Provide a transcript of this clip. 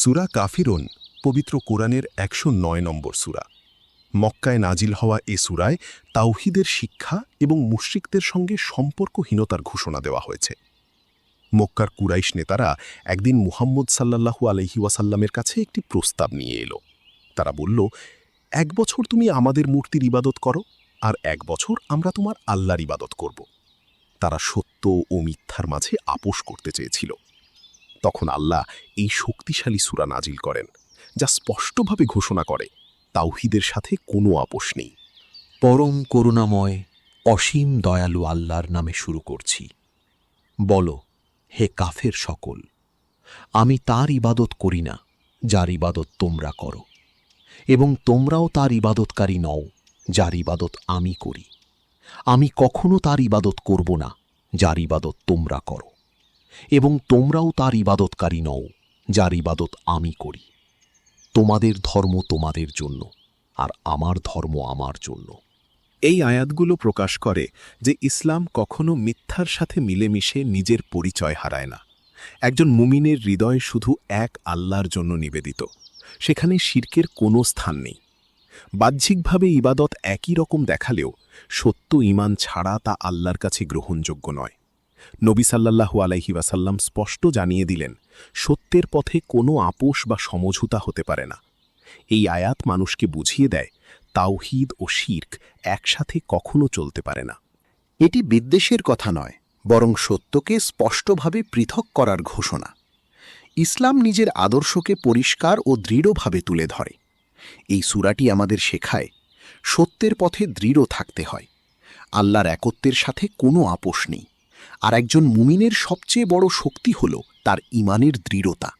সূরা কাফিরুন পবিত্র কোরআনের ১০৯ নম্বর সূরা। মক্কায় নাজিল হওয়া এ সূরায় তাওহীদের শিক্ষা এবং মুশরিকদের সঙ্গে সম্পর্কহীনতার ঘোষণা দেওয়া হয়েছে। মক্কার কুরাইশ নেতারা একদিন মুহাম্মদ সাল্লাল্লাহু আলাইহি ওয়াসাল্লামের কাছে একটি প্রস্তাব নিয়ে এলো। তারা বলল, ১ বছর তুমি আমাদের মূর্তির ইবাদত করো, আর ১ বছর আমরা তোমার আল্লাহর ইবাদত করব। তারা সত্য ও মিথ্যার মাঝে আপোষ করতে চেয়েছিল। তখন আল্লাহ এই শক্তিশালী সূরা নাজিল করেন, যা স্পষ্টভাবে ঘোষণা করে তাওহীদের সাথে কোনো আপোষ নেই। পরম করুণাময় অসীম দয়ালু আল্লাহর নামে শুরু করছি। বলো, হে কাফের সকল, আমি তার ইবাদত করি না যার ইবাদত তোমরা করো, এবং তোমরাও তার ইবাদতকারী নও যার ইবাদত আমি করি। আমি কখনো তার ইবাদত করব না যার ইবাদত তোমরা করো, এবং তোমরাও তার ইবাদতকারী নও যার ইবাদত আমি করি। তোমাদের ধর্ম তোমাদের জন্য, আর আমার ধর্ম আমার জন্য। এই আয়াতগুলো প্রকাশ করে যে ইসলাম কখনো মিথ্যার সাথে মিলেমিশে নিজের পরিচয় হারায় না। একজন মুমিনের হৃদয় শুধু এক আল্লাহর জন্য নিবেদিত, সেখানে শিরকের কোনো স্থান নেই। বাহ্যিকভাবে ইবাদত একই রকম দেখালেও সত্য ঈমান ছাড়া তা আল্লাহর কাছে গ্রহণযোগ্য নয়। নবী সাল্লাল্লাহু আলাইহি ওয়াসাল্লাম স্পষ্ট জানিয়ে দিলেন, সত্যের পথে কোনো আপোষ বা সমঝোতা হতে পারে না। এই আয়াত মানুষকে বুঝিয়ে দেয়, তাওহীদ ও শিরক একসাথে কখনো চলতে পারে না। এটি বিদ্বেষের কথা নয়, বরং সত্যকে স্পষ্টভাবে পৃথক করার ঘোষণা। ইসলাম নিজের আদর্শকে পরিষ্কার ও দৃঢ়ভাবে তুলে ধরে। এই সূরাটি আমাদের শেখায়, সত্যের পথে দৃঢ় থাকতে হয়। আল্লাহর একত্বের সাথে কোনো আপোষ নেই, আর একজন মুমিনের সবচেয়ে বড় শক্তি হল তার ঈমানের দৃঢ়তা।